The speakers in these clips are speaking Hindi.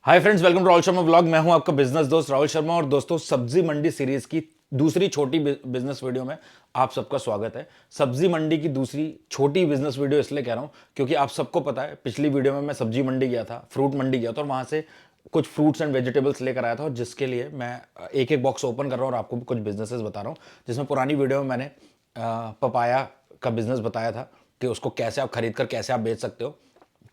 Hi friends, welcome to Rahul Sharma vlog. मैं हूं आपका बिजनेस दोस्त राहुल शर्मा और दोस्तों सब्जी मंडी सीरीज की दूसरी छोटी बिजनेस वीडियो में आप सबका स्वागत है। सब्जी मंडी की दूसरी छोटी बिजनेस वीडियो इसलिए कह रहा हूं क्योंकि आप सबको पता है पिछली वीडियो में मैं सब्जी मंडी गया था, फ्रूट मंडी गया था और वहां से कुछ फ्रूट्स एंड वेजिटेबल्स लेकर आया था और जिसके लिए मैं एक एक बॉक्स ओपन कर रहा हूं और आपको भी कुछ बिजनेसेस बता रहा हूं। जिसमें पुरानी वीडियो में मैंने पपाया का बिजनेस बताया था कि उसको कैसे आप खरीद कर कैसे आप बेच सकते हो,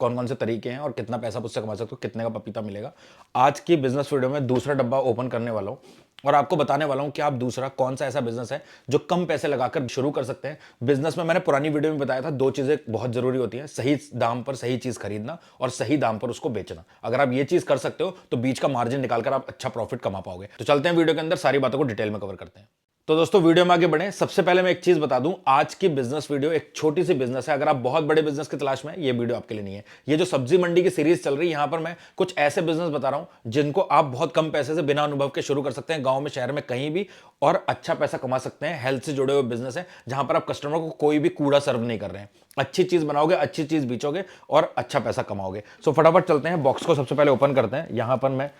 कौन कौन से तरीके हैं और कितना पैसा उससे कमा सकते हो, कितने का पपीता मिलेगा। आज की बिजनेस वीडियो में दूसरा डब्बा ओपन करने वाला हूं और आपको बताने वाला हूं कि आप दूसरा कौन सा ऐसा बिजनेस है जो कम पैसे लगाकर शुरू कर सकते हैं। बिजनेस में मैंने पुरानी वीडियो में बताया था दो चीजें बहुत जरूरी होती हैं, सही दाम पर सही चीज खरीदना और सही दाम पर उसको बेचना। अगर आप ये चीज कर सकते हो तो बीच का मार्जिन निकालकर आप अच्छा प्रॉफिट कमा पाओगे। तो चलते हैं वीडियो के अंदर, सारी बातों को डिटेल में कवर करते हैं। तो दोस्तों वीडियो में आगे बढ़े, सबसे पहले मैं एक चीज बता दूं, आज की बिजनेस वीडियो एक छोटी सी बिजनेस है। अगर आप बहुत बड़े बिजनेस की तलाश में हैं, ये वीडियो आपके लिए नहीं है। ये जो सब्जी मंडी की सीरीज चल रही है, यहां पर मैं कुछ ऐसे बिजनेस बता रहा हूं जिनको आप बहुत कम पैसे से बिना अनुभव के शुरू कर सकते हैं, गांव में शहर में कहीं भी, और अच्छा पैसा कमा सकते हैं। हेल्थ से जुड़े हुए बिजनेस है जहां पर आप कस्टमर को कोई भी कूड़ा सर्व नहीं कर रहे हैं। अच्छी चीज बनाओगे, अच्छी चीज बेचोगे और अच्छा पैसा कमाओगे। सो फटाफट चलते हैं, बॉक्स को सबसे पहले ओपन करते हैं। यहां पर मैं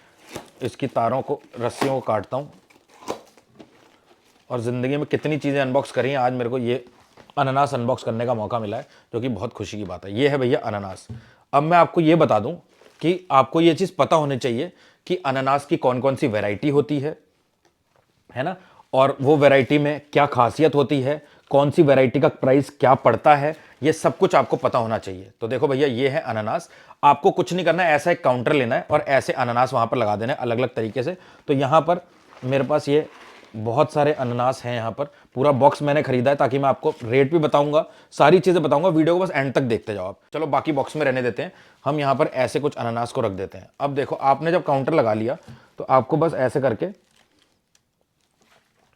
इसकी तारों को, रस्सियों को काटता हूं और ज़िंदगी में कितनी चीज़ें अनबॉक्स करी हैं, आज मेरे को ये अनानास अनबॉक्स करने का मौका मिला है, जो कि बहुत खुशी की बात है। ये है भैया अनानास। अब मैं आपको ये बता दूं कि आपको ये चीज़ पता होनी चाहिए कि अनानास की कौन कौन सी वैरायटी होती है ना, और वो वैरायटी में क्या खासियत होती है, कौन सी वैरायटी का प्राइस क्या पड़ता है, ये सब कुछ आपको पता होना चाहिए। तो देखो भैया, ये है अनानास। आपको कुछ नहीं करना है, ऐसा एक काउंटर लेना है और ऐसे अनानास वहां पर लगा देना है अलग अलग तरीके से। तो यहां पर मेरे पास ये बहुत सारे अनानास हैं। यहाँ पर पूरा बॉक्स मैंने खरीदा है ताकि मैं आपको रेट भी बताऊंगा, सारी चीज़ें बताऊंगा। वीडियो को बस एंड तक देखते जाओ आप। चलो बाकी बॉक्स में रहने देते हैं, हम यहाँ पर ऐसे कुछ अनानास को रख देते हैं। अब देखो, आपने जब काउंटर लगा लिया तो आपको बस ऐसे करके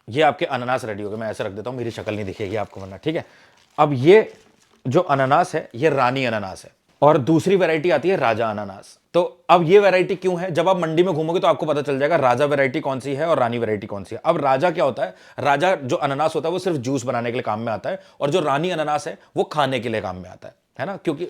ये आपके अनानास रेडी हो गए। मैं ऐसे रख देता हूँ, मेरी शक्ल नहीं दिखेगी आपको वरना, ठीक है। अब ये जो अनानास है ये रानी अनानास है और दूसरी वैरायटी आती है राजा अनानास। तो अब ये वैरायटी क्यों है, जब आप मंडी में घूमोगे तो आपको पता चल जाएगा राजा वैरायटी कौन सी है और रानी वैरायटी कौन सी है। अब राजा क्या होता है, राजा जो अनानास होता है वो सिर्फ जूस बनाने के लिए काम में आता है और जो रानी अनानास है वो खाने के लिए काम में आता है ना, क्योंकि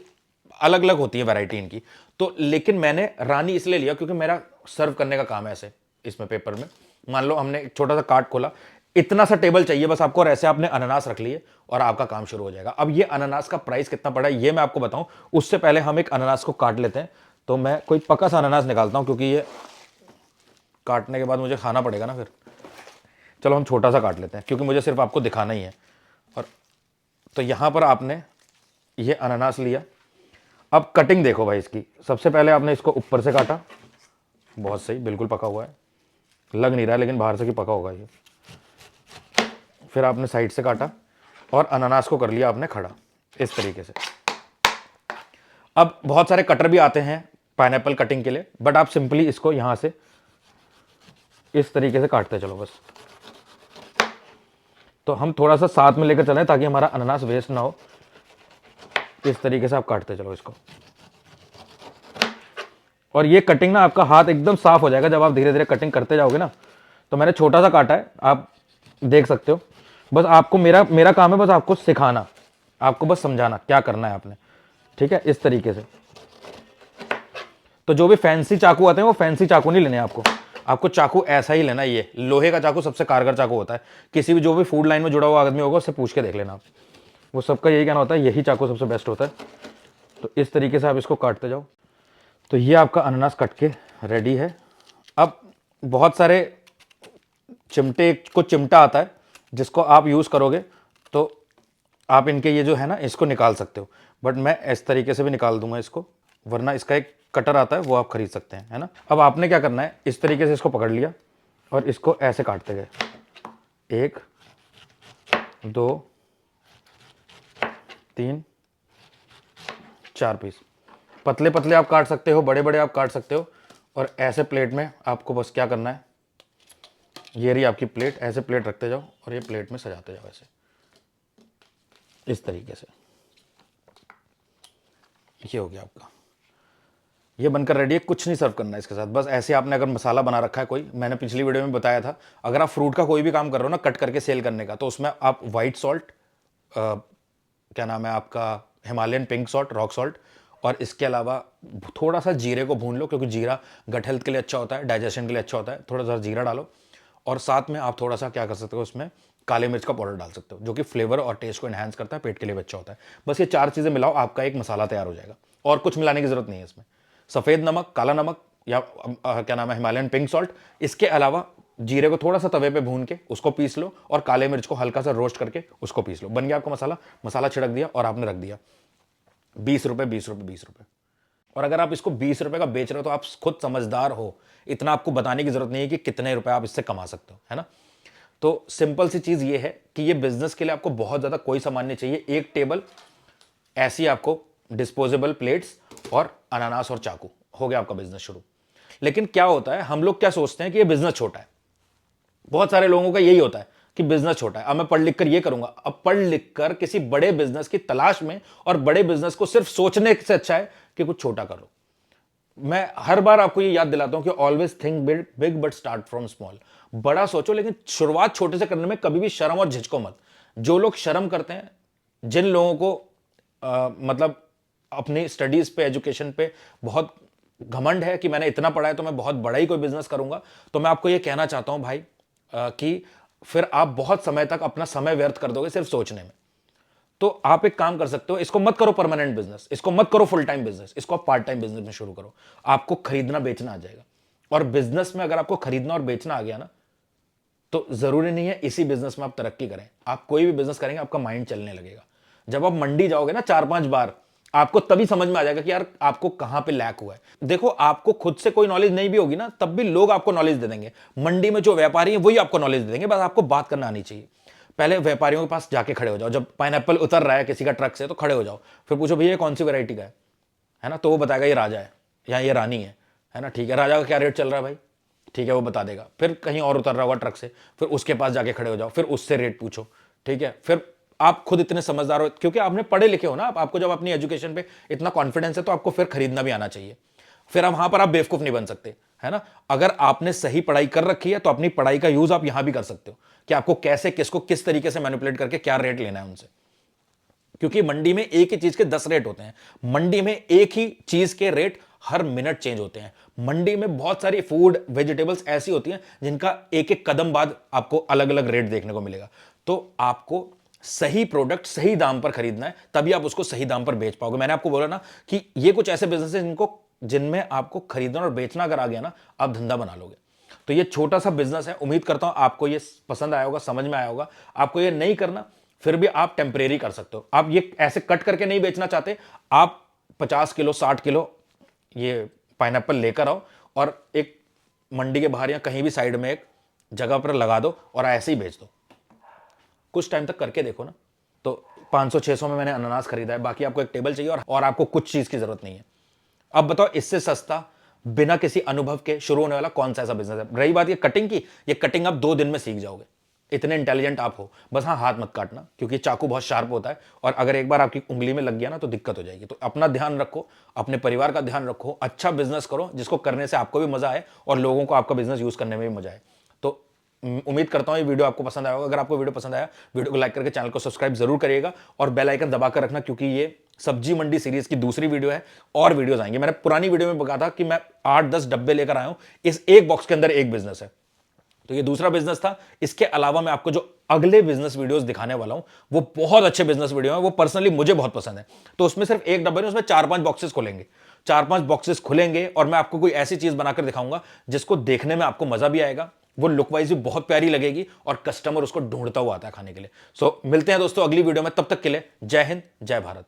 अलग अलग होती है वैरायटी इनकी। तो लेकिन मैंने रानी इसलिए लिया क्योंकि मेरा सर्व करने का काम है ऐसे इसमें पेपर में। मान लो हमने एक छोटा सा कार्ट खोला, इतना सा टेबल चाहिए बस आपको, और ऐसे आपने अनानास रख लिए और आपका काम शुरू हो जाएगा। अब ये अनानास का प्राइस कितना पड़ा है ये मैं आपको बताऊं, उससे पहले हम एक अनानास को काट लेते हैं। तो मैं कोई पका सा अनानास निकालता हूं क्योंकि ये काटने के बाद मुझे खाना पड़ेगा ना फिर। चलो हम छोटा सा काट लेते हैं क्योंकि मुझे सिर्फ आपको दिखाना ही है। और तो यहां पर आपने ये अनानास लिया। अब कटिंग देखो भाई इसकी, सबसे पहले आपने इसको ऊपर से काटा, बहुत सही, बिल्कुल पका हुआ है, लग नहीं रहा है लेकिन बाहर से कि पका होगा ये। फिर आपने साइड से काटा और अनानास को कर लिया आपने खड़ा इस तरीके से। अब बहुत सारे कटर भी आते हैं पाइनएप्पल कटिंग के लिए, बट आप सिंपली इसको यहां से इस तरीके से काटते चलो बस। तो हम थोड़ा सा साथ में लेकर चलें ताकि हमारा अनानास वेस्ट ना हो। इस तरीके से आप काटते चलो इसको, और ये कटिंग ना आपका हाथ एकदम साफ हो जाएगा जब आप धीरे धीरे कटिंग करते जाओगे ना। तो मैंने छोटा सा काटा है, आप देख सकते हो। बस आपको मेरा मेरा काम है बस आपको सिखाना, आपको बस समझाना क्या करना है आपने, ठीक है, इस तरीके से। तो जो भी फैंसी चाकू आते हैं वो फैंसी चाकू नहीं लेने आपको, आपको चाकू ऐसा ही लेना है। ये लोहे का चाकू सबसे कारगर चाकू होता है। किसी भी जो भी फूड लाइन में जुड़ा हुआ आदमी होगा उससे पूछ के देख लेना आप, वो सबका यही कहना होता है यही चाकू सबसे बेस्ट होता है। तो इस तरीके से आप इसको काटते जाओ। तो ये आपका अनानास कट के रेडी है। अब बहुत सारे चिमटे को चिमटा आता है जिसको आप यूज़ करोगे तो आप इनके ये जो है ना इसको निकाल सकते हो, बट मैं इस तरीके से भी निकाल दूंगा इसको, वरना इसका एक कटर आता है वो आप खरीद सकते हैं, है ना। अब आपने क्या करना है, इस तरीके से इसको पकड़ लिया और इसको ऐसे काटते गए, 1 2 3 4 पीस। पतले पतले आप काट सकते हो, बड़े बड़े आप काट सकते हो। और ऐसे प्लेट में आपको बस क्या करना है, ये रही आपकी प्लेट, ऐसे प्लेट रखते जाओ और ये प्लेट में सजाते जाओ ऐसे इस तरीके से। ये हो गया आपका, ये बनकर रेडी है। कुछ नहीं सर्व करना है इसके साथ, बस ऐसे आपने अगर मसाला बना रखा है कोई, मैंने पिछली वीडियो में बताया था, अगर आप फ्रूट का कोई भी काम कर रहे हो ना कट करके सेल करने का, तो उसमें आप व्हाइट सॉल्ट, क्या नाम है आपका, Himalayan pink salt, rock salt, और इसके अलावा थोड़ा सा जीरे को भून लो, क्योंकि जीरा गट हेल्थ के लिए अच्छा होता है, डाइजेशन के लिए अच्छा होता है। थोड़ा सा जीरा डालो और साथ में आप थोड़ा सा क्या कर सकते हो, उसमें काले मिर्च का पाउडर डाल सकते हो, जो कि फ्लेवर और टेस्ट को एनहांस करता है, पेट के लिए भी अच्छा होता है। बस ये 4 चीज़ें मिलाओ, आपका एक मसाला तैयार हो जाएगा और कुछ मिलाने की जरूरत नहीं है इसमें। सफ़ेद नमक, काला नमक या क्या नाम है, हिमालयन पिंक सॉल्ट। इसके अलावा जीरे को थोड़ा सा तवे पे भून के उसको पीस लो और काले मिर्च को हल्का सा रोस्ट करके उसको पीस लो। बन गया आपका मसाला। मसाला छिड़क दिया और आपने रख दिया। 20 रुपए, 20 रुपए, 20 रुपए। और अगर आप इसको 20 रुपए का बेच रहे हो तो आप खुद समझदार हो, इतना आपको बताने की जरूरत नहीं है कि कितने रुपए आप इससे कमा सकते हो, है ना। तो सिंपल सी चीज ये है कि ये बिजनेस के लिए आपको बहुत ज्यादा कोई सामान नहीं चाहिए। एक टेबल, ऐसी आपको डिस्पोजेबल प्लेट्स और अनानास और चाकू, हो गया आपका बिजनेस शुरू। लेकिन क्या होता है, हम लोग क्या सोचते हैं कि ये बिजनेस छोटा है। बहुत सारे लोगों का यही होता है कि बिजनेस छोटा है, अब मैं पढ़ लिख कर ये करूंगा। अब पढ़ लिख कर किसी बड़े बिजनेस की तलाश में और बड़े बिजनेस को सिर्फ सोचने से अच्छा है कि कुछ छोटा करो। मैं हर बार आपको ये याद दिलाता हूं कि always think big but start from small. बड़ा सोचो लेकिन शुरुआत छोटे से करने में कभी भी शर्म और झिझको मत। जो लोग शर्म करते हैं, जिन लोगों को मतलब अपनी स्टडीज पे, एजुकेशन पे बहुत घमंड है कि मैंने इतना पढ़ा है तो मैं बहुत बड़ा ही कोई बिजनेस करूंगा, तो मैं आपको ये कहना चाहता हूं भाई कि फिर आप बहुत समय तक अपना समय व्यर्थ कर दोगे सिर्फ सोचने में। तो आप एक काम कर सकते हो, इसको मत करो परमानेंट बिजनेस, इसको मत करो फुल टाइम बिजनेस, इसको आप पार्ट टाइम बिजनेस में शुरू करो। आपको खरीदना बेचना आ जाएगा। और बिजनेस में अगर आपको खरीदना और बेचना आ गया ना, तो जरूरी नहीं है इसी बिजनेस में आप तरक्की करें। आप कोई भी बिजनेस करेंगे आपका माइंड चलने लगेगा। जब आप मंडी जाओगे ना 4-5 बार, आपको तभी समझ में आ जाएगा कि यार आपको कहां पे लैक हुआ है। देखो, आपको खुद से कोई नॉलेज नहीं भी होगी ना, तब भी लोग आपको नॉलेज दे देंगे। मंडी में जो व्यापारी है वही आपको नॉलेज दे देंगे, बस आपको बात करना आनी चाहिए। पहले व्यापारियों के पास जाके खड़े हो जाओ, जब पाइनएप्पल उतर रहा है किसी का ट्रक से तो खड़े हो जाओ, फिर पूछो भैया कौन सी वैरायटी का है ना, तो वो बताएगा ये राजा है या ये रानी है ना, ठीक है, राजा का क्या रेट चल रहा है भाई, ठीक है, वो बता देगा। फिर कहीं और उतर रहा होगा ट्रक से, फिर उसके पास जाके खड़े हो जाओ, फिर उससे रेट पूछो, ठीक है। फिर आप खुद इतने समझदार हो क्योंकि आपने पढ़े लिखे हो ना, आपको जब अपनी एजुकेशन पे इतना कॉन्फिडेंस है तो आपको फिर खरीदना भी आना चाहिए। फिर अब वहां पर आप बेवकूफ नहीं बन सकते, है ना। अगर आपने सही पढ़ाई कर रखी है तो अपनी पढ़ाई का यूज आप यहां भी कर सकते हो कि आपको कैसे, किसको किस तरीके से मैनिपुलेट करके क्या रेट लेना है उनसे। क्योंकि मंडी में एक ही चीज के 10 रेट होते हैं। मंडी में एक ही चीज के रेट हर मिनट चेंज होते हैं। मंडी में बहुत सारी फूड वेजिटेबल्स ऐसी होती हैं जिनका एक एक कदम बाद आपको अलग अलग रेट देखने को मिलेगा। तो आपको सही प्रोडक्ट सही दाम पर खरीदना है, तभी आप उसको सही दाम पर बेच पाओगे। मैंने आपको बोला ना कि ये कुछ ऐसे बिजनेस है जिनमें आपको खरीदना और बेचना अगर आ गया ना, आप धंधा बना लोगे। तो ये छोटा सा बिजनेस है, उम्मीद करता हूं आपको ये पसंद आया होगा, समझ में आया होगा। आपको ये नहीं करना, फिर भी आप टेम्परेरी कर सकते हो। आप ये ऐसे कट करके नहीं बेचना चाहते, आप 50 किलो 60 किलो ये पाइनएप्पल लेकर आओ और एक मंडी के बाहर या कहीं भी साइड में एक जगह पर लगा दो और ऐसे ही बेच दो। कुछ टाइम तक करके देखो ना, तो 500-600 में मैंने अनानास खरीदा है। बाकी आपको एक टेबल चाहिए और आपको कुछ चीज की जरूरत नहीं है। अब बताओ, इससे सस्ता बिना किसी अनुभव के शुरू होने वाला कौन सा ऐसा बिजनेस है। रही बात ये कटिंग की, ये कटिंग आप 2 दिन में सीख जाओगे, इतने इंटेलिजेंट आप हो। बस हाँ, हाथ मत काटना क्योंकि चाकू बहुत शार्प होता है और अगर एक बार आपकी उंगली में लग गया ना तो दिक्कत हो जाएगी। तो अपना ध्यान रखो, अपने परिवार का ध्यान रखो, अच्छा बिजनेस करो जिसको करने से आपको भी मजा आए और लोगों को आपका बिजनेस यूज करने में भी मजा आए। तो उम्मीद करता हूं ये वीडियो आपको पसंद आया होगा। अगर आपको वीडियो पसंद आया, वीडियो को लाइक करके चैनल को सब्सक्राइब जरूर करिएगा और बेल आइकन दबाकर रखना, क्योंकि ये सब्जी मंडी सीरीज की दूसरी वीडियो है और वीडियोस आएंगे। मैंने पुरानी वीडियो में बताया था कि मैं 8-10 डब्बे लेकर आया हूं, इस एक बॉक्स के अंदर एक बिजनेस है। तो ये दूसरा बिजनेस था। इसके अलावा मैं आपको जो अगले बिजनेस वीडियोस दिखाने वाला हूं वो बहुत अच्छे बिजनेस वीडियो हैं, वो पर्सनली मुझे बहुत पसंद है। तो उसमें सिर्फ एक डब्बा नहीं, उसमें 4-5 बॉक्सेस खुलेंगे, 4-5 बॉक्सेस खुलेंगे और मैं आपको कोई ऐसी चीज बनाकर दिखाऊंगा जिसको देखने में आपको मजा भी आएगा, वो लुक वाइज भी बहुत प्यारी लगेगी और कस्टमर उसको ढूंढता हुआ आता है खाने के लिए। सो मिलते हैं दोस्तों अगली वीडियो में, तब तक के लिए जय हिंद, जय भारत।